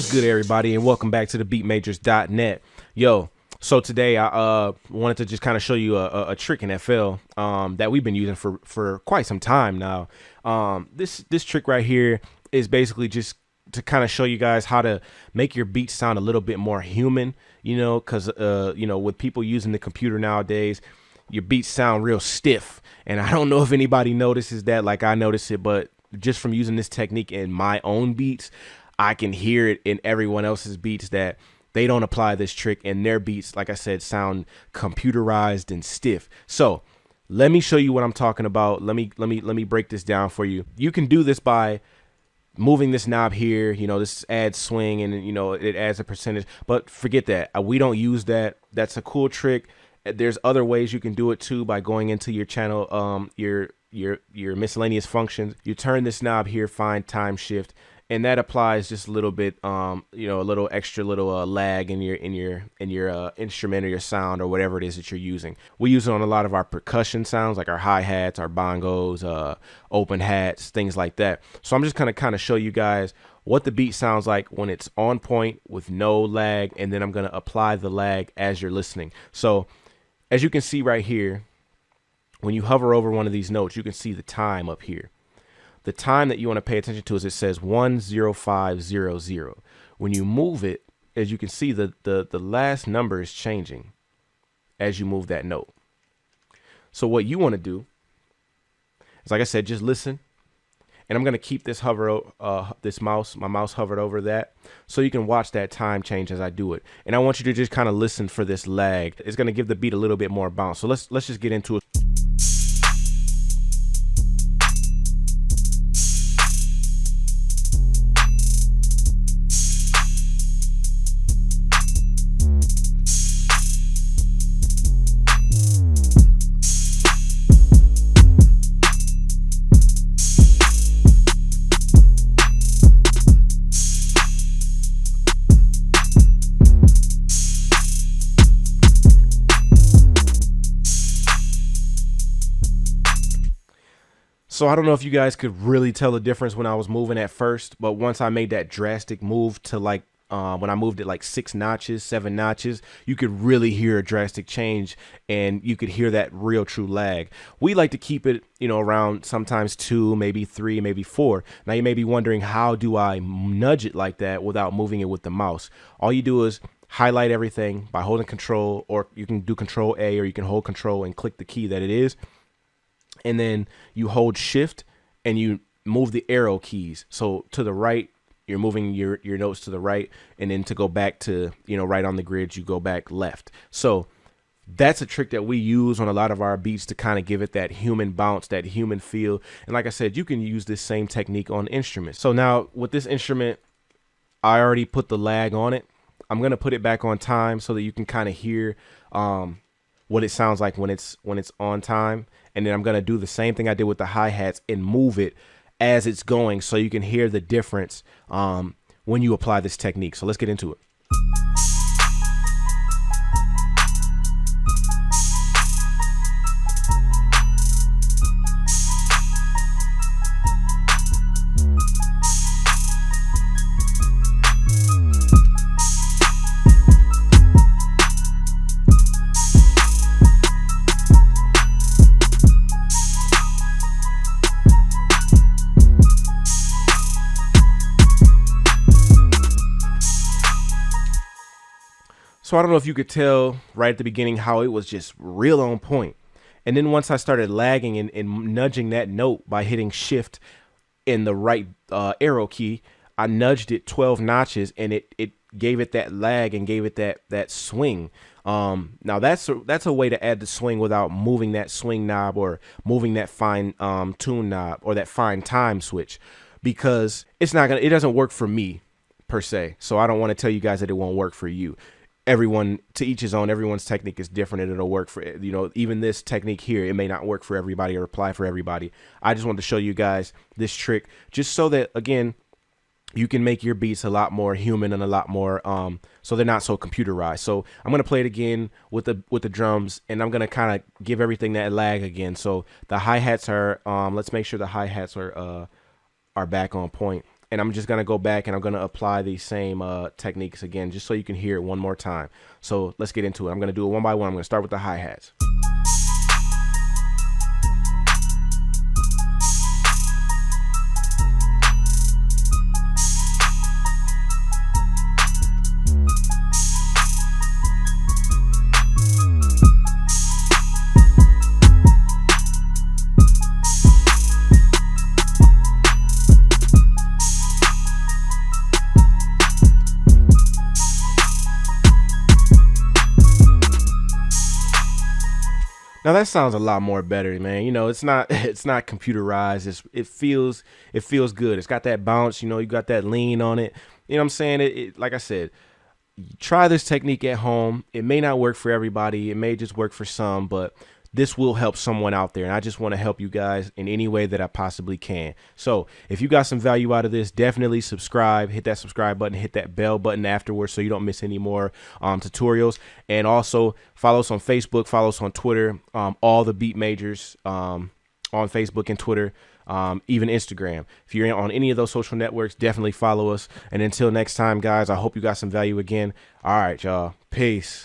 What's good, everybody, and welcome back to the beatmajors.net. Yo, so today I wanted to just kind of show you a trick in FL that we've been using for quite some time now. This trick right here is basically just to kind of show you guys how to make your beats sound a little bit more human, because with people using the computer nowadays, your beats sound real stiff. And I don't know if anybody notices that like I notice it, but just from using this technique in my own beats, I can hear it in everyone else's beats that they don't apply this trick, and their beats, like I said, sound computerized and stiff. So let me show you what I'm talking about. Let me break this down for you. You can do this by moving this knob here. This adds swing, and it adds a percentage, but forget that. We don't use that. That's a cool trick. There's other ways you can do it too, by going into your channel, your miscellaneous functions. You turn this knob here, find time shift, and that applies just a little bit, a little extra lag in your instrument or your sound or whatever it is that you're using. We use it on a lot of our percussion sounds, like our hi-hats, our bongos, open hats, things like that. So I'm just gonna kind of show you guys what the beat sounds like when it's on point with no lag, and then I'm gonna apply the lag as you're listening. So as you can see right here, when you hover over one of these notes, you can see the time up here. The time that you want to pay attention to is it says 10500. When you move it, as you can see, the last number is changing as you move that note. So what you want to do is, like I said, just listen. And I'm going to keep this my mouse hovered over that, so you can watch that time change as I do it. And I want you to just kind of listen for this lag. It's going to give the beat a little bit more bounce. So let's just get into it. So I don't know if you guys could really tell the difference when I was moving at first, but once I made that drastic move to when I moved it like 6 notches, 7 notches, you could really hear a drastic change, and you could hear that real true lag. We like to keep it, around sometimes 2, maybe 3, maybe 4. Now you may be wondering, how do I nudge it like that without moving it with the mouse? All you do is highlight everything by holding Control, or you can do Control A, or you can hold Control and click the key that it is. And then you hold shift and you move the arrow keys. So to the right, you're moving your notes to the right, and then to go back to, right on the grid, you go back left. So that's a trick that we use on a lot of our beats to kind of give it that human bounce, that human feel. And like I said, you can use this same technique on instruments. So now with this instrument, I already put the lag on it. I'm going to put it back on time so that you can kind of hear what it sounds like when it's on time. And then I'm going to do the same thing I did with the hi-hats and move it as it's going, so you can hear the difference when you apply this technique. So let's get into it. So I don't know if you could tell right at the beginning how it was just real on point. And then once I started lagging and nudging that note by hitting shift in the right arrow key, I nudged it 12 notches, and it gave it that lag and gave it that swing. Now that's a way to add the swing without moving that swing knob or moving that fine tune knob or that fine time switch, because it doesn't work for me per se. So I don't want to tell you guys that it won't work for you. Everyone, to each his own. Everyone's technique is different, and it'll work for, even this technique here, it may not work for everybody or apply for everybody. I just wanted to show you guys this trick just so that, again, you can make your beats a lot more human and a lot more so they're not so computerized. So I'm gonna play it again with the drums, and I'm gonna kind of give everything that lag again. So the hi-hats are let's make sure the hi-hats are back on point. And I'm just going to go back and I'm going to apply these same techniques again, just so you can hear it one more time. So let's get into it. I'm going to do it one by one. I'm going to start with the hi-hats. Now that sounds a lot more better, man. You know, it's not it's not computerized. It feels good. It's got that bounce. You know, you got that lean on it. You know what I'm saying? Like I said, try this technique at home. It may not work for everybody. It may just work for some, but this will help someone out there. And I just want to help you guys in any way that I possibly can. So if you got some value out of this, definitely subscribe, hit that subscribe button, hit that bell button afterwards so you don't miss any more tutorials. And also follow us on Facebook, follow us on Twitter, all the Beat Majors on Facebook and Twitter, even Instagram. If you're on any of those social networks, definitely follow us. And until next time, guys, I hope you got some value again. All right, y'all. Peace.